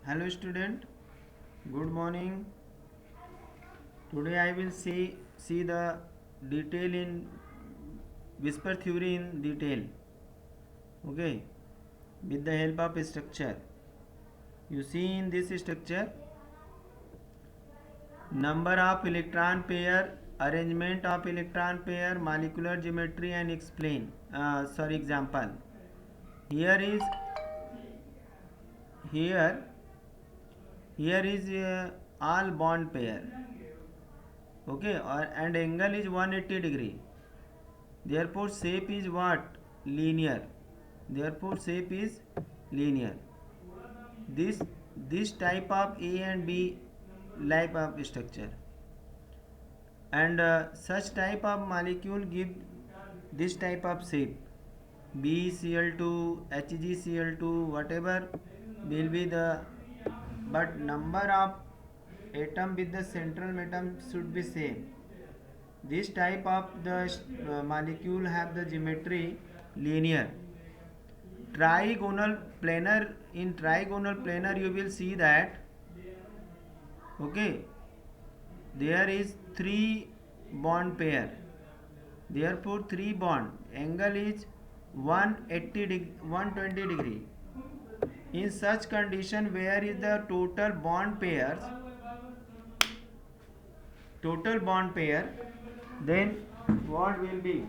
Hello student, good morning. Today I will see the detail in whisper theory in detail. Okay, with the help of structure. You see in this structure, number of electron pair, arrangement of electron pair, molecular geometry and explain. Example. Here is here here is all bond pair. Okay, and angle is 180 degree. Therefore shape is what? Linear. Therefore shape is linear. This type of A and B type of structure, and such type of molecule give this type of shape. BCl2, HgCl2, whatever will be the, but number of atom with the central atom should be same. This type of the molecule have the geometry linear. Trigonal planar, in trigonal planar you will see that, okay, there is three bond pair. Therefore three bond angle is 120 degree. In such condition, where is the total bond pair, then what will be?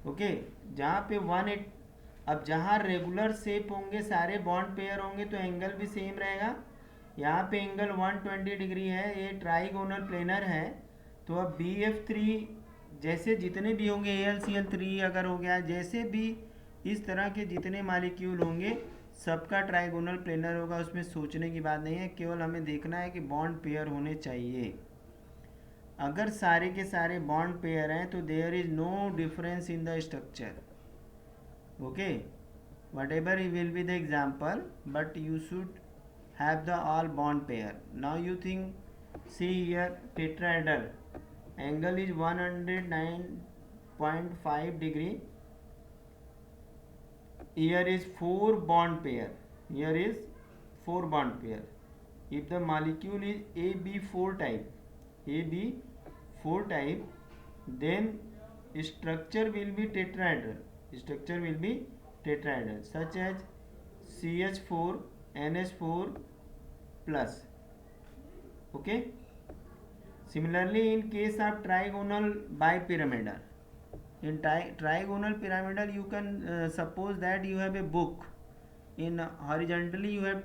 Okay, जहाँ पे अब जहाँ regular shape होंगे, सारे bond pair होंगे, तो angle भी same रहेगा. यहाँ पे एंगल 120 डिग्री है, ये ट्राइगोनल प्लेनर है. तो अब BF3 जैसे जितने भी होंगे, AlCl3 अगर हो गया, जैसे भी इस तरह के जितने मालिक्यूल होंगे सबका ट्राइगोनल प्लेनर होगा. उसमें सोचने की बात नहीं है, केवल हमें देखना है कि बॉन्ड पेयर होने चाहिए. अगर सारे के सारे बॉन्ड पेयर हैं तो there is no difference in the structure. Okay, whatever will be the example, but you should have the all bond pair. Now you think, see here tetrahedral, angle is 109.5 degree. Here is four bond pair. Here is four bond pair. If the molecule is AB4 type, AB4 type, then structure will be tetrahedral. Structure will be tetrahedral, such as CH4, NH4 plus. Okay. Similarly, in case of trigonal bipyramidal, in trigonal pyramidal, you can suppose that you have a book. In horizontally you have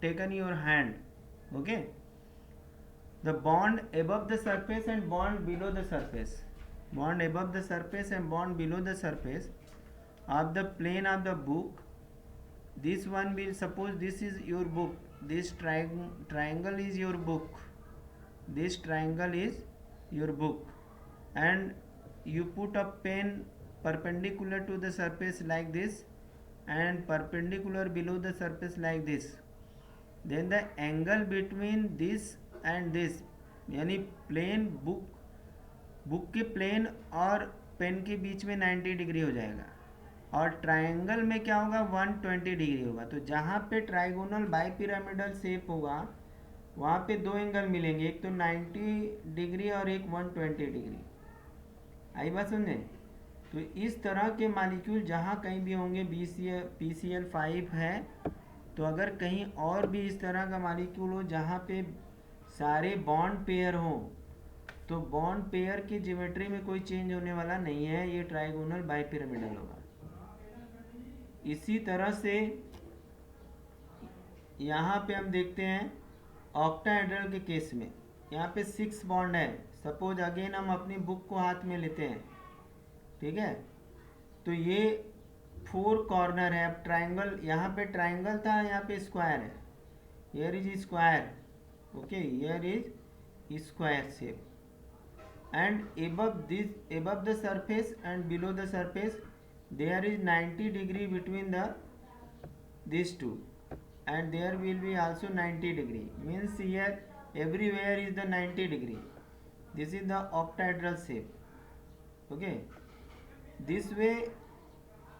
taken your hand. Okay, the bond above the surface and bond below the surface, bond above the surface and bond below the surface of the plane of the book. This one will, suppose this is your book, this triangle is your book, this triangle is your book, and you put a pen perpendicular to the surface like this and perpendicular below the surface like this. Then the angle between this and this, यानी plane book के plane और pen के बीच में 90 degree हो जाएगा, और triangle में क्या होगा, 120 डिग्री होगा. तो जहाँ पे ट्राइगोनल बाइपिरामिडल शेप होगा वहाँ पे दो एंगल मिलेंगे, एक तो 90 डिग्री और एक 120 डिग्री. आई बात समझे? तो इस तरह के मालिक्यूल जहाँ कहीं भी होंगे, PCl5 है, तो अगर कहीं और भी इस तरह का मालिक्यूल हो जहाँ पे सारे बॉन्ड पेयर हो, तो बॉन्ड पेयर की ज्योमेट्री में कोई चेंज होने वाला नहीं है, ये ट्राइगोनल बाइपिरामिडल होगा. इसी तरह से यहाँ पे हम देखते हैं ऑक्टाहेड्रल के केस में, यहाँ पे 6 बॉन्ड है. सपोज अगेन हम अपनी बुक को हाथ में लेते हैं, ठीक है, तो ये 4 कॉर्नर है. अब ट्राइंगल, यहाँ पे ट्राइंगल था, यहाँ पे स्क्वायर है. Here is square. Okay, here is square shape, and above the surface and below the surface there is 90 degree between these two. and there will be also 90 degree, means here everywhere is the 90 degree. This is the octahedral shape. Okay, this way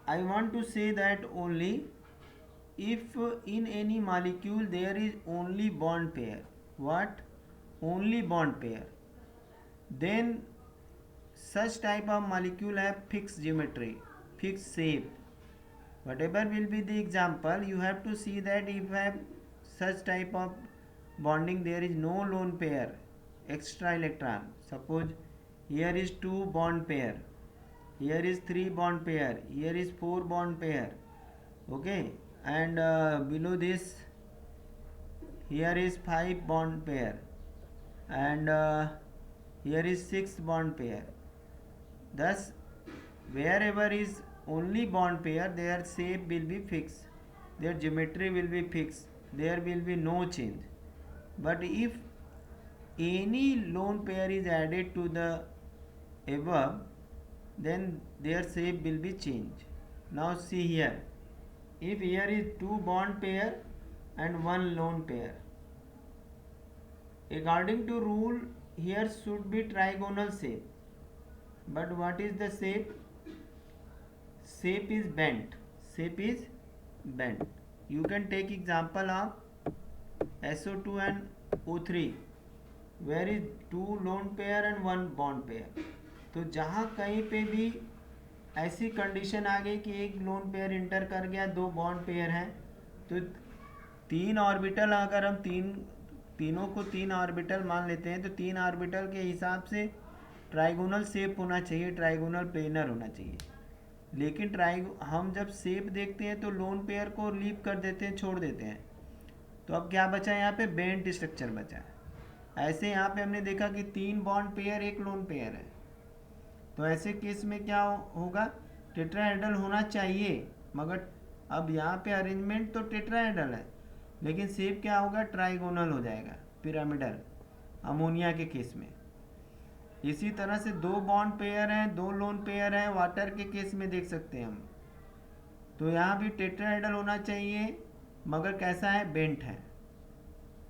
I want to say that only if in any molecule there is only bond pair, what, only bond pair, then such type of molecule have fixed geometry, fixed shape. Whatever will be the example, you have to see that if I have such type of bonding, there is no lone pair, extra electron. Suppose here is 2 bond pair, here is 3 bond pair, here is 4 bond pair. Okay, and below this here is 5 bond pair, and here is 6 bond pair. Thus wherever is only bond pair, their shape will be fixed, their geometry will be fixed, there will be no change. But if any lone pair is added to the above, then their shape will be changed. Now see here, if here is 2 bond pair and 1 lone pair, according to rule here should be trigonal shape, but what is the shape? Shape is bent, shape is bent. You can take example of SO2 and O3, where is 2 lone pair and 1 bond pair. तो जहाँ कहीं पे भी ऐसी condition आ गई कि एक lone pair inter कर गया, 2 बॉन्ड पेयर हैं, तो 3 ऑर्बिटल, अगर हम तीनों को 3 ऑर्बिटल मान लेते हैं, तो 3 ऑर्बिटल के हिसाब से ट्राइगोनल शेप होना चाहिए, ट्राइगोनल प्लेनर होना चाहिए. लेकिन हम जब शेप देखते हैं तो लोन पेयर को लीव कर देते हैं, छोड़ देते हैं. तो अब क्या बचा, यहाँ पे बेंट स्ट्रक्चर बचा है. ऐसे यहाँ पे हमने देखा कि 3 बॉन्ड पेयर, 1 लोन पेयर है. तो ऐसे केस में क्या होगा, टेट्राहेड्रल होना चाहिए, मगर अब यहाँ पे अरेंजमेंट तो टेट्राहेड्रल है, लेकिन शेप क्या होगा, ट्राइगोनल हो जाएगा, पिरामिडल, अमोनिया के केस में. इसी तरह से 2 बॉन्ड पेयर हैं, 2 लोन पेयर हैं, वाटर के केस में देख सकते हैं हम. तो यहाँ भी टेट्राहेड्रल होना चाहिए, मगर कैसा है, बेंट है.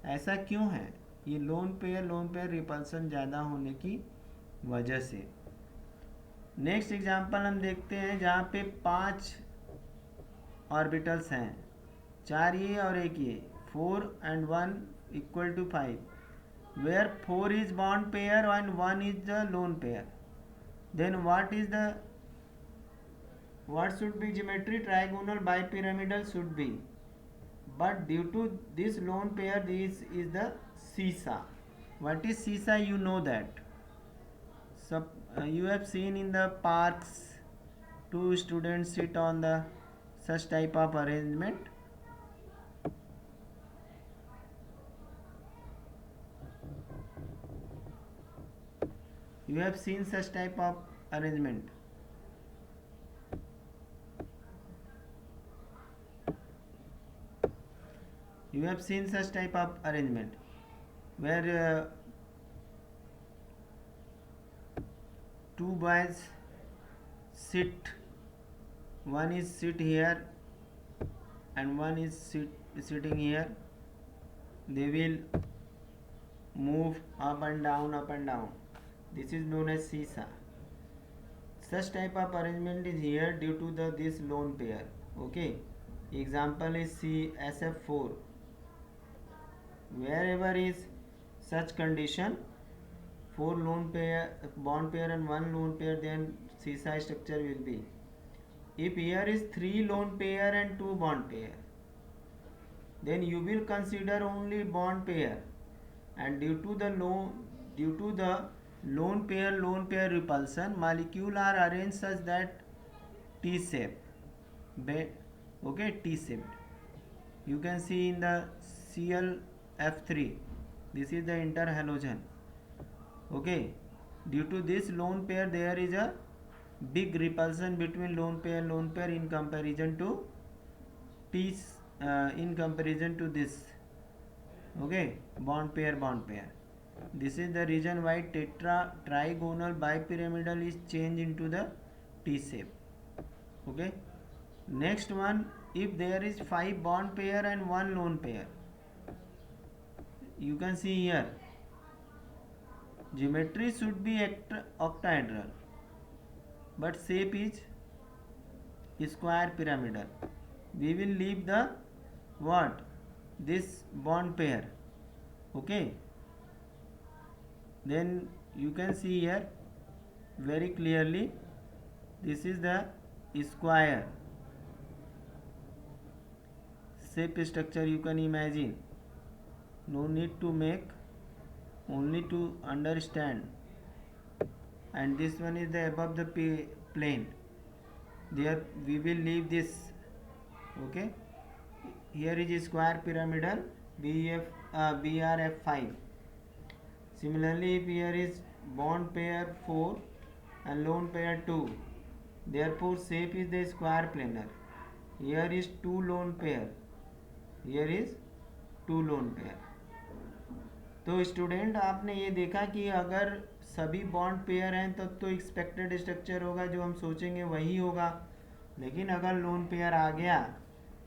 ऐसा क्यों है, ये लोन पेयर रिपल्सन ज़्यादा होने की वजह से. नेक्स्ट एग्जांपल हम देखते हैं, जहाँ पे 5 ऑर्बिटल्स हैं, 4 ये और 1 ये, 4 and 1 equal to 5, where 4 is bond pair and 1 is the lone pair. Then what should be geometry? Trigonal bipyramidal should be. But due to this lone pair, this is the seesaw. What is seesaw? You know that. You have seen in the parks, 2 students sit on the such type of arrangement. You have seen such type of arrangement. You have seen such type of arrangement where 2 boys sit, one is sit here and one is sitting here. They will move up and down, up and down. This is known as seesaw. Such type of arrangement is here due to this lone pair. Okay, example is SF4. Wherever is such condition, 4 lone pair, bond pair and 1 lone pair, then seesaw structure will be. If here is 3 lone pair and 2 bond pair, then you will consider only bond pair, and due to the lone pair repulsion, molecule are arranged such that T shape. Okay, T shaped. You can see in the ClF3, this is the interhalogen. Okay, due to this lone pair, there is a big repulsion between lone pair in comparison to in comparison to this. Okay, bond pair. This is the reason why trigonal bipyramidal is changed into the T shape. Okay, next one, if there is 5 bond pair and 1 lone pair, you can see here geometry should be octahedral but shape is square pyramidal. We will leave the what, this bond pair. Okay, then you can see here very clearly this is the square shape structure. You can imagine, no need to make, only to understand. And this one is the above the plane, there we will leave this. Okay, here is square pyramidal BRF5. Similarly, if here is bond pair 4 and lone pair 2, therefore shape is the square planar. Here is 2 lone pair, here is 2 lone pair. तो student आपने ये देखा कि अगर सभी bond pair हैं तब तो एक्सपेक्टेड स्ट्रक्चर होगा, जो हम सोचेंगे वही होगा. लेकिन अगर लोन पेयर आ गया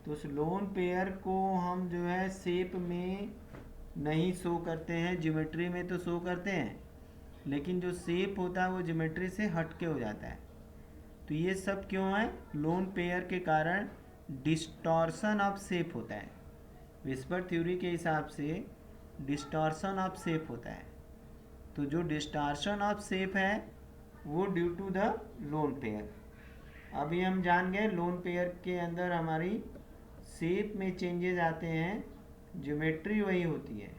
तो उस लोन पेयर को हम जो है शेप में नहीं शो करते हैं, ज्योमेट्री में तो शो करते हैं, लेकिन जो शेप होता है वो ज्योमेट्री से हटके हो जाता है. तो ये सब क्यों है? लोन पेयर के कारण डिस्टॉर्शन ऑफ शेप होता है. विस्पर थ्योरी के हिसाब से डिस्टॉर्शन ऑफ शेप होता है. तो जो डिस्टॉर्शन ऑफ शेप है वो due to the lone pair. अभी हम जान गए लोन पेयर के अंदर हमारी शेप में चेंजेस आते हैं, ज्योमेट्री वही होती है.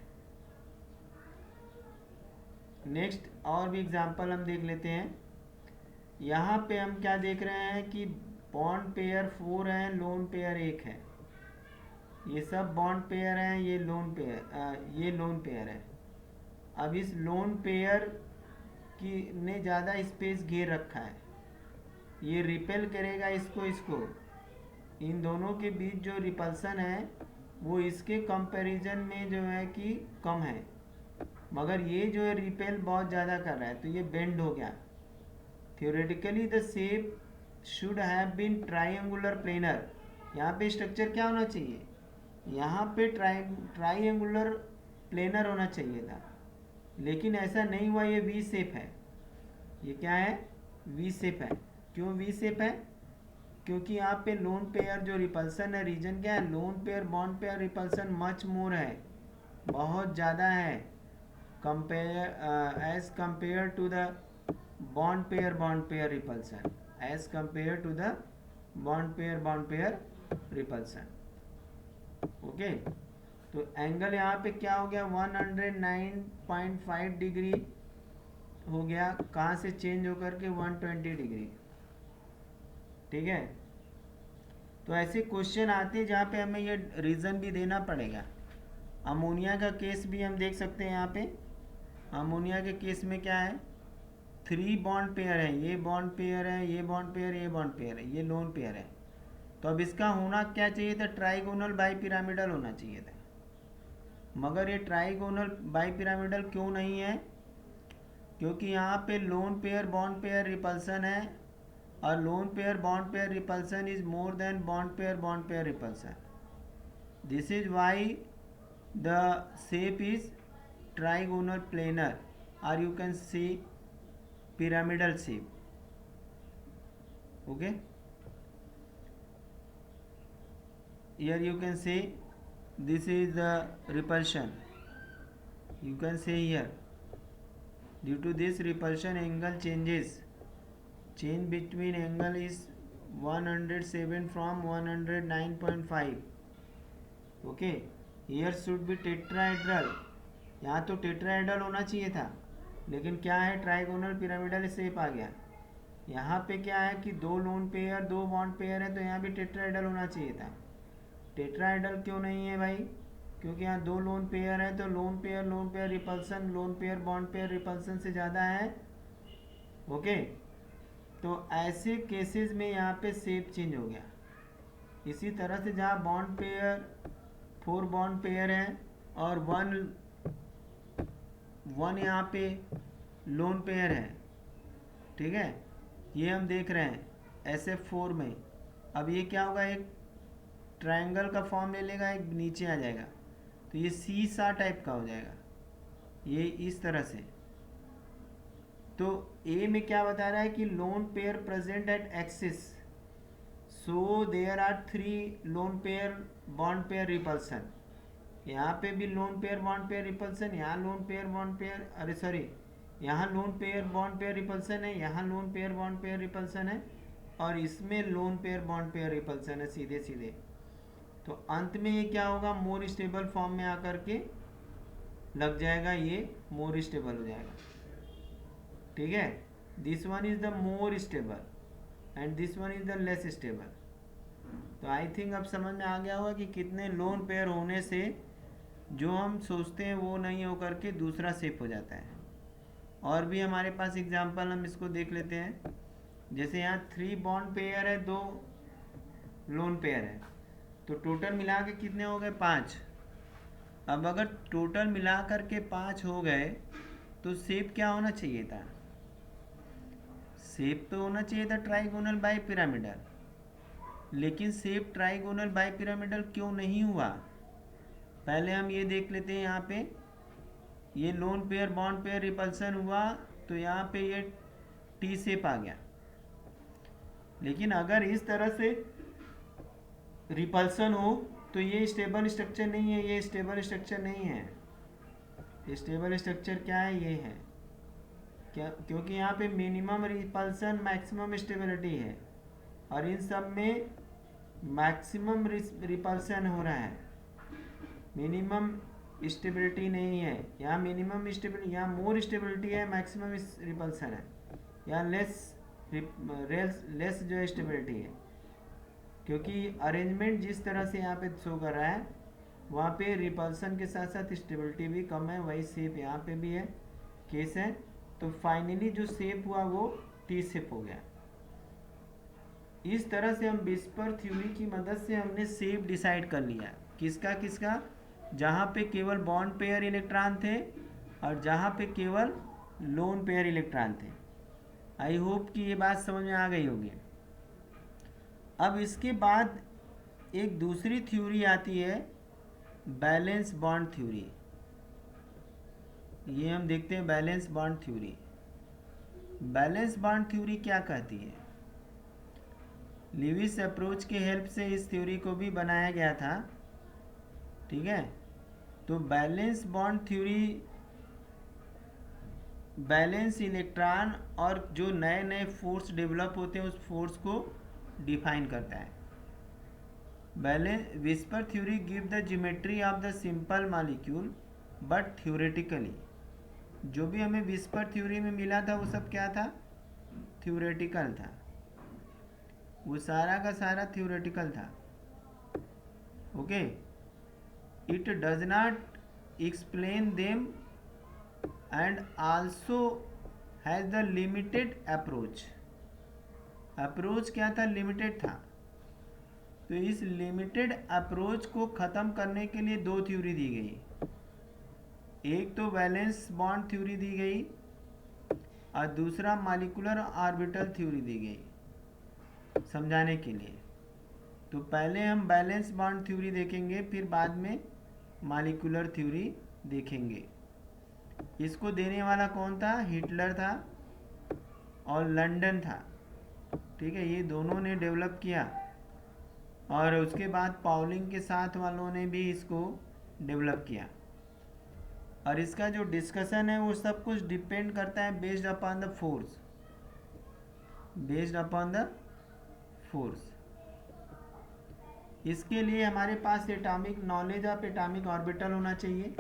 नेक्स्ट और भी एग्जांपल हम देख लेते हैं. यहाँ पे हम क्या देख रहे हैं कि बॉन्ड पेयर 4 है, लोन पेयर 1 है. ये सब बॉन्ड पेयर हैं, ये लोन पेयर है. अब इस लोन पेयर की ने ज़्यादा स्पेस घेर रखा है, ये रिपेल करेगा इसको. इन दोनों के बीच जो रिपल्सन है वो इसके कंपैरिजन में जो है कि कम है, मगर ये जो है रिपेल बहुत ज़्यादा कर रहा है, तो ये बेंड हो गया. Theoretically the shape should have been triangular planar. यहाँ पे स्ट्रक्चर क्या होना चाहिए? यहाँ पे ट्राइंगुलर प्लेनर होना चाहिए था, लेकिन ऐसा नहीं हुआ. ये वी शेप है. ये क्या है? वी शेप है. क्यों वी शेप है? क्योंकि यहाँ पे लोन पेयर जो रिपल्सन है, रीजन क्या है? Lone pair bond pair repulsion much more है, बहुत ज़्यादा है as compare to the bond pair repulsion, as compare to the bond pair repulsion. Okay, तो एंगल यहाँ पे क्या हो गया? 109.5 डिग्री हो गया. कहाँ से चेंज होकर के 120 डिग्री. ठीक है, तो ऐसे क्वेश्चन आते हैं जहाँ पे हमें ये रीज़न भी देना पड़ेगा. अमोनिया का केस भी हम देख सकते हैं. यहाँ पे अमोनिया के केस में क्या है? 3 बॉन्ड पेयर है, ये बॉन्ड पेयर है, ये बॉन्ड पेयर, ये बॉन्ड पेयर है, ये लोन पेयर है. तो अब इसका होना क्या चाहिए था? ट्राइगोनल बाईपिरामिडल होना चाहिए था, मगर ये ट्राइगोनल बाईपिरामिडल क्यों नहीं है? क्योंकि यहाँ पे lone pair bond pair repulsion है, और lone pair bond pair repulsion is more than bond pair repulsion. This is why the shape is trigonal planar, और you can see pyramidal shape. Okay, here you can see this is the repulsion. You can see here due to this repulsion angle change between angle is 107 from 109.5. okay, here should be tetrahedral. यहाँ तो tetrahedral होना चाहिए था, लेकिन क्या है? Trigonal pyramidal shape आ गया. यहाँ पे क्या है कि 2 लोन पेयर 2 बॉन्ड पेयर है, तो यहाँ भी टेट्राहेड्रल होना चाहिए था. टेट्राहेड्रल क्यों नहीं है भाई? क्योंकि यहाँ 2 लोन पेयर है, तो lone pair repulsion loan pair bond pair repulsion से ज़्यादा है. ओके, तो ऐसे केसेस में यहाँ पे शेप चेंज हो गया. इसी तरह से जहाँ बॉन्ड पेयर 4 बॉन्ड पेयर है और 1 यहाँ पे लोन पेयर है. ठीक है, ये हम देख रहे हैं SF4 में. अब ये क्या होगा? एक ट्रायंगल का फॉर्म ले लेगा, एक नीचे आ जाएगा, तो ये सी सा टाइप का हो जाएगा, ये इस तरह से। तो ए में क्या बता रहा है कि lone pair present at axis, so there are 3 lone pair bond pair repulsion. यहाँ पे भी lone pair bond pair repulsion, यहाँ लोन पेयर बॉन्ड पेयर, अरे सॉरी, यहाँ lone pair bond pair repulsion है, यहाँ lone pair bond pair repulsion है, और इसमें lone pair bond pair repulsion है सीधे सीधे। तो अंत में ये क्या होगा, मोर स्टेबल फॉर्म में आकर के लग जाएगा, ये मोर स्टेबल हो जाएगा। ठीक है, this one is the more stable and this one is the less stable. तो आई थिंक अब समझ में आ गया होगा कि कितने लोन पेयर होने से जो हम सोचते हैं वो नहीं हो करके दूसरा सेफ हो जाता है। और भी हमारे पास एग्जांपल, हम इसको देख लेते हैं। जैसे यहाँ 3 बॉन्ड पेयर है, 2 लोन पेयर है, तो टोटल मिला के कितने हो गए, 5। अब अगर टोटल मिला करके 5 हो गए तो शेप क्या होना चाहिए था, शेप तो होना चाहिए था ट्राइगोनल बाई पिरामिडल, लेकिन शेप ट्राइगोनल बाई पिरामिडल क्यों नहीं हुआ, पहले हम ये देख लेते हैं। यहाँ पे ये loan pair bond pair repulsion हुआ, तो यहाँ पे ये टी शेप आ गया। लेकिन अगर इस तरह से रिपल्सन हो तो ये स्टेबल स्ट्रक्चर नहीं है, ये स्टेबल स्ट्रक्चर नहीं है। स्टेबल स्ट्रक्चर क्या है, ये है क्या, क्योंकि यहाँ पे मिनिमम रिपल्सन मैक्सिमम स्टेबिलिटी है, और इन सब में मैक्सिमम रिपल्सन हो रहा है, मिनिमम स्टेबिलिटी नहीं है। यहाँ मिनिमम स्टेबिलिटी, यहाँ मोर स्टेबिलिटी है, मैक्सिमम रिपल्सन है, यहाँ लेस जो स्टेबिलिटी है, क्योंकि अरेंजमेंट जिस तरह से यहाँ पे शो कर रहा है वहाँ पे रिपल्सन के साथ साथ स्टेबिलिटी भी कम है, वही शेप यहाँ पे भी है, केस है। तो फाइनली जो शेप हुआ वो टी शेप हो गया। इस तरह से हम विस्पर थ्योरी की मदद से हमने शेप डिसाइड कर लिया, किसका किसका, जहाँ पे केवल बॉन्ड पेयर इलेक्ट्रॉन थे और जहाँ पे केवल लोन पेयर इलेक्ट्रॉन थे। आई होप कि ये बात समझ में आ गई होगी। अब इसके बाद एक दूसरी थ्योरी आती है, बैलेंस बॉन्ड थ्योरी। ये हम देखते हैं balance bond theory. Balance bond theory क्या कहती है, लिविस अप्रोच के हेल्प से इस थ्योरी को भी बनाया गया था। ठीक है, तो balance bond theory balance electron और जो नए नए फोर्स डेवलप होते हैं उस फोर्स को डिफाइन करता है। Balance whisper theory give the geometry of the simple molecule but theoretically. जो भी हमें विस्पर थ्योरी में मिला था वो सब क्या था, थ्योरेटिकल था, वो सारा का सारा थ्योरेटिकल था। Okay, it does not explain them and also has the limited approach. Approach क्या था, लिमिटेड था। तो इस लिमिटेड अप्रोच को ख़त्म करने के लिए 2 थ्योरी दी गई, एक तो वैलेंस बॉन्ड थ्योरी दी गई और दूसरा मॉलिक्यूलर ऑर्बिटल थ्योरी दी गई समझाने के लिए। तो पहले हम बैलेंस बॉन्ड थ्योरी देखेंगे, फिर बाद में मॉलिक्यूलर थ्योरी देखेंगे। इसको देने वाला कौन था, हिटलर था और लंदन था। ठीक है, ये दोनों ने डेवलप किया, और उसके बाद पाउलिंग के साथ वालों ने भी इसको डेवलप किया। और इसका जो डिस्कशन है वो सब कुछ डिपेंड करता है based upon the force, based upon the force. इसके लिए हमारे पास atomic knowledge of atomic orbital होना चाहिए।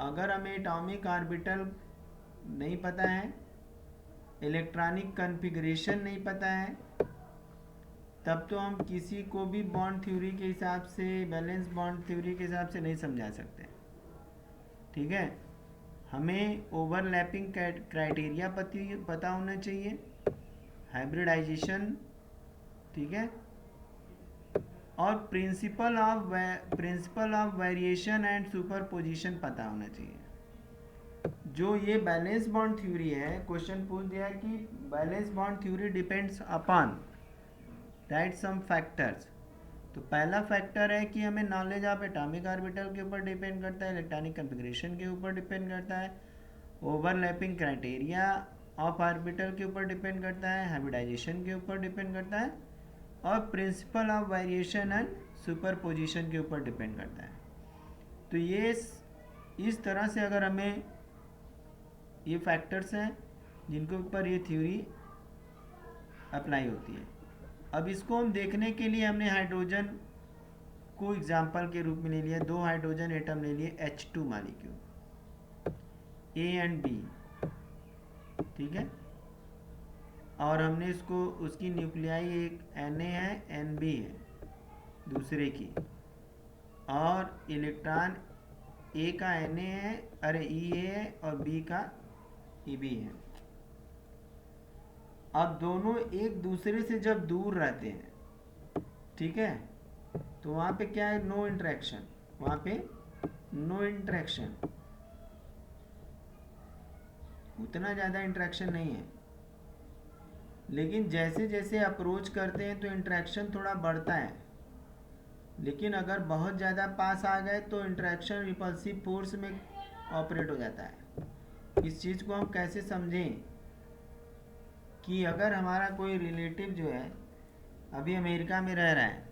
अगर हमें एटॉमिक ऑर्बिटल नहीं पता है, इलेक्ट्रॉनिक कॉन्फ़िगरेशन नहीं पता है, तब तो हम किसी को भी बॉन्ड थ्योरी के हिसाब से, बैलेंस बॉन्ड थ्योरी के हिसाब से नहीं समझा सकते। ठीक है, हमें ओवरलैपिंग क्राइटेरिया पता होना चाहिए, हाइब्रिडाइजेशन, ठीक है, और principle of variation and superposition पता होना चाहिए। जो ये बैलेंस बॉन्ड थ्योरी है, क्वेश्चन पूछ दिया है कि valence bond theory depends upon right some factors. तो पहला फैक्टर है कि हमें नॉलेज ऑफ एटॉमिक ऑर्बिटल के ऊपर डिपेंड करता है, इलेक्ट्रॉनिक कन्फिग्रेशन के ऊपर डिपेंड करता है, ओवरलैपिंग क्राइटेरिया ऑफ ऑर्बिटल के ऊपर डिपेंड करता है, हाइब्रिडाइजेशन के ऊपर डिपेंड करता है, और principle of variation and superposition के ऊपर डिपेंड करता है। तो ये इस तरह से अगर हमें ये फैक्टर्स हैं जिनके ऊपर ये थ्योरी अप्लाई होती है। अब इसको हम देखने के लिए हमने हाइड्रोजन को एग्जाम्पल के रूप में ले लिया। 2 हाइड्रोजन एटम ले लिए, H2 molecule, A and B, ठीक है। और हमने इसको उसकी न्यूक्लियाई एक Na है, Nb है दूसरे की, और इलेक्ट्रॉन A का Na है, अरे Ea है, और B का Eb है। अब दोनों एक दूसरे से जब दूर रहते हैं, ठीक है, तो वहाँ पे क्या है, नो इंटरेक्शन, वहाँ पे नो इंटरेक्शन, उतना ज़्यादा इंटरेक्शन नहीं है। लेकिन जैसे जैसे अप्रोच करते हैं तो इंटरेक्शन थोड़ा बढ़ता है। लेकिन अगर बहुत ज़्यादा पास आ गए तो इंटरेक्शन रिपल्सिव फोर्स में ऑपरेट हो जाता है। इस चीज़ को हम कैसे समझें कि अगर हमारा कोई रिलेटिव जो है अभी अमेरिका में रह रहा है,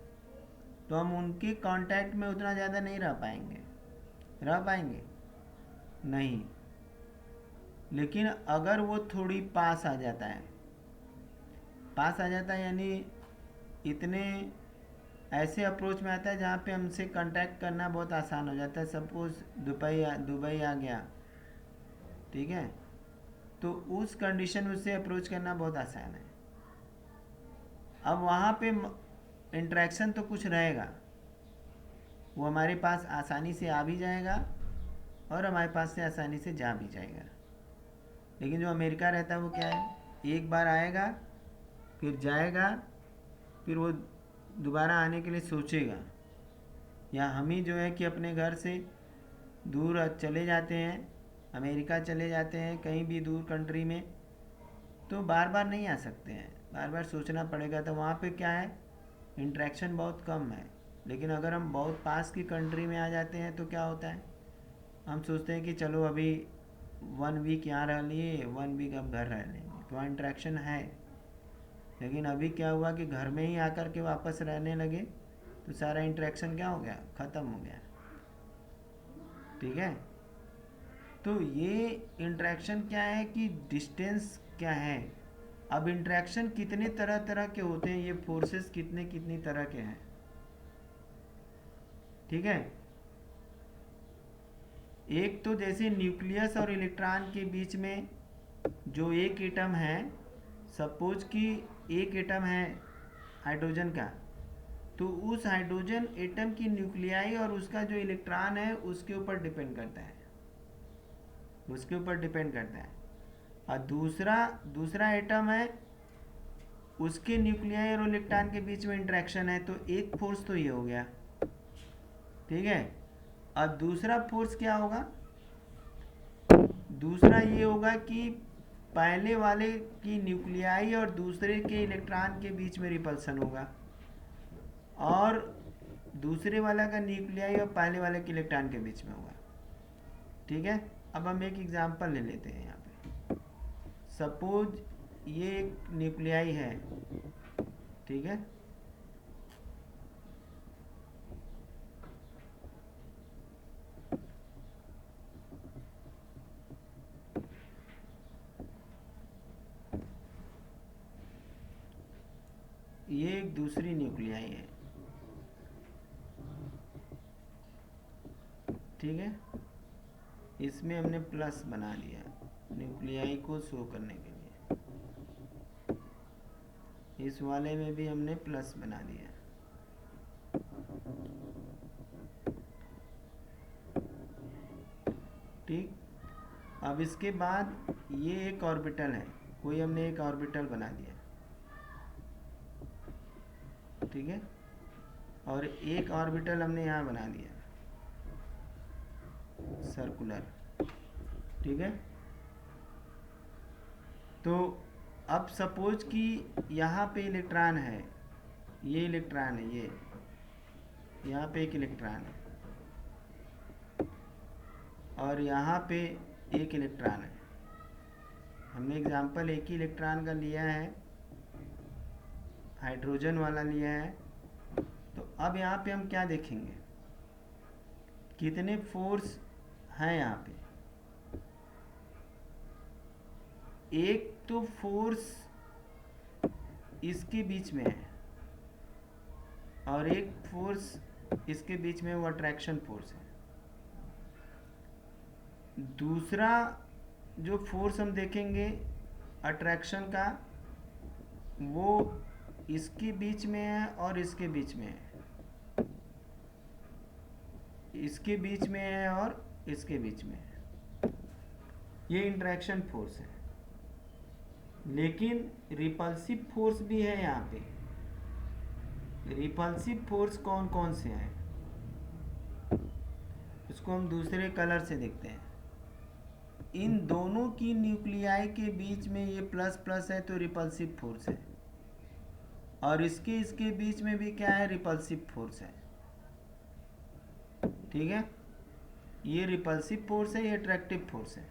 तो हम उनके कांटेक्ट में उतना ज़्यादा नहीं रह पाएंगे। रह पाएंगे नहीं। लेकिन अगर वो थोड़ी पास आ जाता है, पास आ जाता है यानी इतने ऐसे अप्रोच में आता है जहाँ पे हमसे कांटेक्ट करना बहुत आसान हो जाता है। सपोज दुबई आ गया, ठीक है, तो उस कंडीशन में उससे अप्रोच करना बहुत आसान है। अब वहाँ पे इंटरेक्शन तो कुछ रहेगा, वो हमारे पास आसानी से आ भी जाएगा और हमारे पास से आसानी से जा भी जाएगा। लेकिन जो अमेरिका रहता है वो क्या है, एक बार आएगा फिर जाएगा, फिर वो दोबारा आने के लिए सोचेगा। या हम ही जो है कि अपने घर से दूर चले जाते हैं, अमेरिका चले जाते हैं, कहीं भी दूर कंट्री में, तो बार बार नहीं आ सकते हैं, बार बार सोचना पड़ेगा। तो वहाँ पे क्या है, इंटरेक्शन बहुत कम है। लेकिन अगर हम बहुत पास की कंट्री में आ जाते हैं तो क्या होता है, हम सोचते हैं कि चलो अभी 1 वीक यहाँ रह लिए, 1 वीक अब घर रह लेंगे, तो वहाँ इंटरेक्शन है। लेकिन अभी क्या हुआ कि घर में ही आकर के वापस रहने लगे तो सारा इंटरेक्शन क्या हो गया, ख़त्म हो गया, ठीक है। तो ये इंटरेक्शन क्या है कि डिस्टेंस क्या है। अब इंटरेक्शन कितने तरह तरह के होते हैं, ये फोर्सेस कितनी तरह के हैं, ठीक है। एक तो जैसे न्यूक्लियस और इलेक्ट्रॉन के बीच में जो एक एटम है, सपोज कि एक एटम है हाइड्रोजन का, तो उस हाइड्रोजन एटम की न्यूक्लियाई और उसका जो इलेक्ट्रॉन है उसके ऊपर डिपेंड करता है, उसके ऊपर डिपेंड करता है। और दूसरा एटम है, उसके न्यूक्लियाई और इलेक्ट्रॉन के बीच में इंटरेक्शन है, तो एक फोर्स तो ये हो गया, ठीक है। और दूसरा फोर्स क्या होगा, दूसरा ये होगा कि पहले वाले की न्यूक्लियाई और दूसरे के इलेक्ट्रॉन के बीच में रिपल्सन होगा, और दूसरे वाला का न्यूक्लियाई और पहले वाले के इलेक्ट्रॉन के बीच में होगा, ठीक है। अब हम एक एग्जांपल ले लेते हैं यहाँ पे। सपोज ये एक न्यूक्लियाई है, ठीक है, ये एक दूसरी न्यूक्लियाई है, ठीक है। इसमें हमने प्लस बना दिया न्यूक्लियाई को शो करने के लिए, इस वाले में भी हमने प्लस बना दिया, ठीक। अब इसके बाद ये एक ऑर्बिटल है, कोई हमने एक ऑर्बिटल बना दिया, ठीक है, और एक ऑर्बिटल हमने यहाँ बना दिया सर्कुलर, ठीक है। तो अब सपोज कि यहाँ पे इलेक्ट्रॉन है, ये इलेक्ट्रॉन है ये, यहाँ पे एक इलेक्ट्रॉन है और यहाँ पे एक इलेक्ट्रॉन है। हमने एग्जांपल एक ही इलेक्ट्रॉन का लिया है, हाइड्रोजन वाला लिया है। तो अब यहाँ पे हम क्या देखेंगे, कितने फोर्स हैं यहाँ पे। एक तो फोर्स इसके बीच में है और एक फोर्स इसके बीच में, वो अट्रैक्शन फोर्स है। दूसरा जो फोर्स हम देखेंगे अट्रैक्शन का, वो इसके बीच में है और इसके बीच में है, इसके बीच में है और इसके बीच में है। ये इंटरेक्शन फोर्स है। लेकिन रिपल्सिव फोर्स भी है यहाँ पे। रिपल्सिव फोर्स कौन कौन से हैं, उसको हम दूसरे कलर से देखते हैं। इन दोनों की न्यूक्लियाई के बीच में ये प्लस प्लस है तो रिपल्सिव फोर्स है, और इसके बीच में भी क्या है, रिपल्सिव फोर्स है। ठीक है, ये रिपल्सिव फोर्स है, ये अट्रैक्टिव फोर्स है।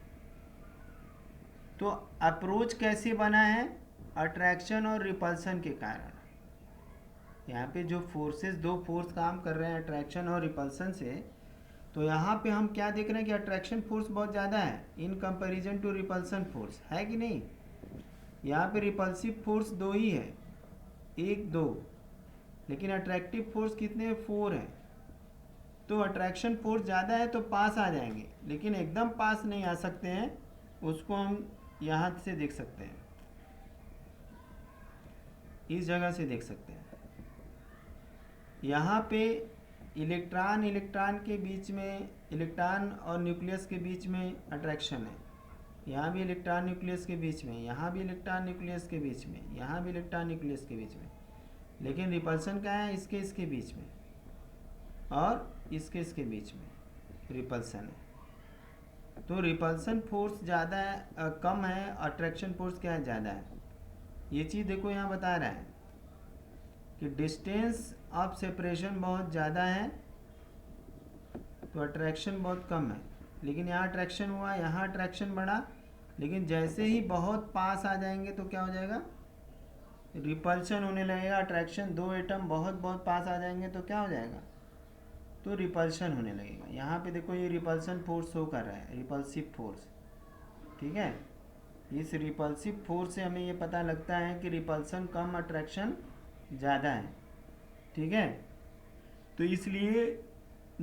तो अप्रोच कैसे बना है, अट्रैक्शन और रिपल्सन के कारण। यहाँ पे जो फोर्सेस, दो फोर्स काम कर रहे हैं अट्रैक्शन और रिपल्सन से, तो यहाँ पे हम क्या देख रहे हैं कि अट्रैक्शन फोर्स बहुत ज़्यादा है in comparison to repulsion force, है कि नहीं। यहाँ पे रिपल्सिव फोर्स 2 ही है, 1 2, लेकिन अट्रैक्टिव फोर्स कितने हैं, 4 है। तो अट्रैक्शन फोर्स ज़्यादा है तो पास आ जाएंगे, लेकिन एकदम पास नहीं आ सकते हैं। उसको हम यहाँ से देख सकते हैं, इस जगह से देख सकते हैं। यहाँ पे इलेक्ट्रॉन के बीच में, इलेक्ट्रॉन और न्यूक्लियस के बीच में अट्रैक्शन है। यहाँ भी इलेक्ट्रॉन न्यूक्लियस के बीच में, यहाँ भी इलेक्ट्रॉन न्यूक्लियस के बीच में, यहाँ भी इलेक्ट्रॉन न्यूक्लियस के बीच में। लेकिन रिपल्सन क्या है, इसके बीच में और इसके बीच में रिपल्सन है। तो रिपल्सन फोर्स ज़्यादा है, कम है, अट्रैक्शन फोर्स क्या है, ज़्यादा है। ये चीज़ देखो यहाँ बता रहा है कि डिस्टेंस ऑफ सेपरेशन बहुत ज़्यादा है तो अट्रैक्शन बहुत कम है। लेकिन यहाँ अट्रैक्शन हुआ, यहाँ अट्रैक्शन बढ़ा, लेकिन जैसे ही बहुत पास आ जाएंगे तो क्या हो जाएगा, रिपल्शन होने लगेगा। अट्रैक्शन, 2 एटम बहुत बहुत पास आ जाएंगे तो क्या हो जाएगा, तो रिपल्शन होने लगेगा। यहाँ पे देखो ये रिपल्सन फोर्स शो कर रहा है, रिपल्सिव फोर्स। ठीक है, इस रिपल्सिव फोर्स से हमें ये पता लगता है कि रिपल्सन कम, अट्रैक्शन ज़्यादा है। ठीक है, तो इसलिए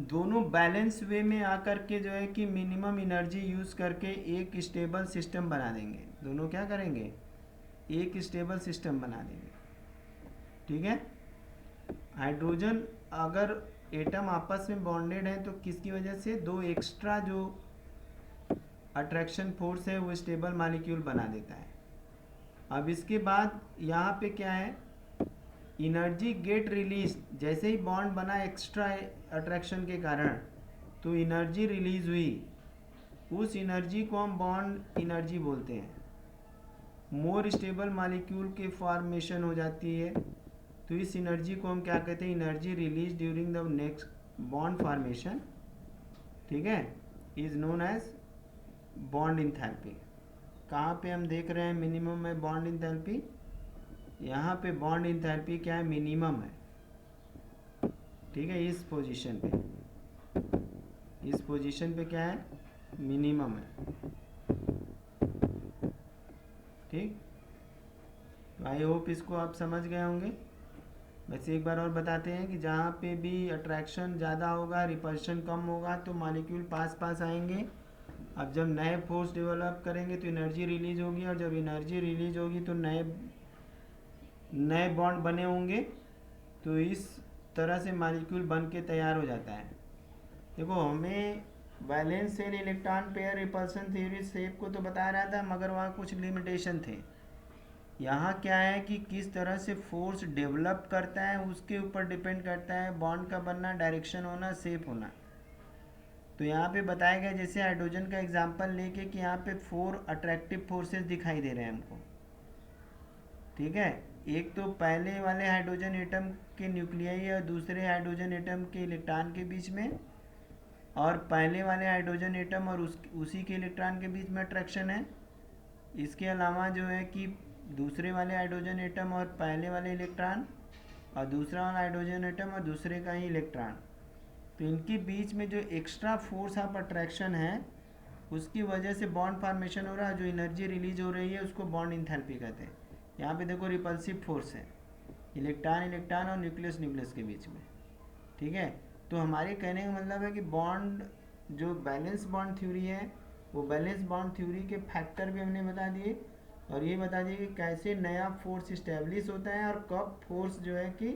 दोनों बैलेंस वे में आकर के जो है कि मिनिमम एनर्जी यूज़ करके एक स्टेबल सिस्टम बना देंगे। दोनों क्या करेंगे, एक स्टेबल सिस्टम बना देंगे। ठीक है, हाइड्रोजन अगर एटम आपस में बॉन्डेड है तो किसकी वजह से, 2 एक्स्ट्रा जो अट्रैक्शन फोर्स है वो स्टेबल मॉलिक्यूल बना देता है। अब इसके बाद यहाँ पे क्या है, एनर्जी गेट रिलीज। जैसे ही बॉन्ड बना एक्स्ट्रा अट्रैक्शन के कारण, तो एनर्जी रिलीज हुई, उस एनर्जी को हम बॉन्ड एनर्जी बोलते हैं। मोर स्टेबल मॉलिक्यूल के फॉर्मेशन हो जाती है, तो इस एनर्जी को हम क्या कहते हैं, energy release during the next bond formation. ठीक है, is known as bond enthalpy. कहाँ पे हम देख रहे हैं मिनिमम में बॉन्ड इंथैल्पी, यहाँ पे बॉन्ड इंथैल्पी क्या है, मिनिमम है। ठीक है, इस पोजीशन पे, इस पोजीशन पे क्या है, मिनिमम है। ठीक, तो आई होप इसको आप समझ गए होंगे। वैसे एक बार और बताते हैं कि जहाँ पे भी अट्रैक्शन ज़्यादा होगा, रिपल्शन कम होगा, तो मॉलिक्यूल पास पास आएंगे। अब जब नए फोर्स डेवलप करेंगे तो एनर्जी रिलीज होगी, और जब एनर्जी रिलीज होगी तो नए बॉन्ड बने होंगे। तो इस तरह से मॉलिक्यूल बन के तैयार हो जाता है। देखो, हमें valence shell electron pair repulsion theory shape को तो बता रहा था, मगर वहाँ कुछ लिमिटेशन थे। यहाँ क्या है कि किस तरह से फोर्स डेवलप करता है उसके ऊपर डिपेंड करता है बॉन्ड का बनना, डायरेक्शन होना, शेप होना। तो यहाँ पे बताया गया, जैसे हाइड्रोजन का एग्जांपल लेके कि यहाँ पे 4 अट्रैक्टिव फोर्सेस दिखाई दे रहे हैं हमको। ठीक है, एक तो पहले वाले हाइड्रोजन एटम के न्यूक्लियाई और दूसरे हाइड्रोजन एटम के इलेक्ट्रॉन के बीच में, और पहले वाले हाइड्रोजन एटम और उसी के इलेक्ट्रॉन के बीच में अट्रैक्शन है। इसके अलावा जो है कि दूसरे वाले हाइड्रोजन एटम और पहले वाले इलेक्ट्रॉन, और दूसरा वाला हाइड्रोजन एटम और दूसरे का ही इलेक्ट्रॉन, तो इनके बीच में जो एक्स्ट्रा फोर्स ऑफ अट्रैक्शन है उसकी वजह से बॉन्ड फॉर्मेशन हो रहा है। जो एनर्जी रिलीज हो रही है उसको बॉन्ड इंथैल्पी कहते हैं। यहाँ पे देखो रिपल्सिव फोर्स है इलेक्ट्रॉन इलेक्ट्रॉन और न्यूक्लियस न्यूक्लियस के बीच में, ठीक है। तो हमारे कहने का मतलब है कि बॉन्ड जो बैलेंस बॉन्ड थ्योरी है वो बैलेंस बॉन्ड थ्योरी के फैक्टर भी हमने बता दिए, और ये बता दिए कि कैसे नया फोर्स इस्टेब्लिश होता है और कब फोर्स जो है कि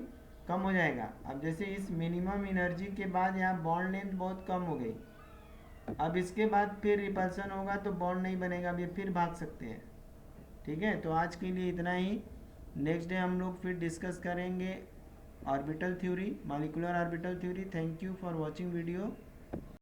कम हो जाएगा। अब जैसे इस मिनिमम एनर्जी के बाद यहाँ बॉन्ड लेंथ बहुत कम हो गई, अब इसके बाद फिर रिपल्सन होगा तो बॉन्ड नहीं बनेगा, अब ये फिर भाग सकते हैं, ठीक है। तो आज के लिए इतना ही। नेक्स्ट डे हम लोग फिर डिस्कस करेंगे orbital theory, molecular orbital theory. Thank you for watching video.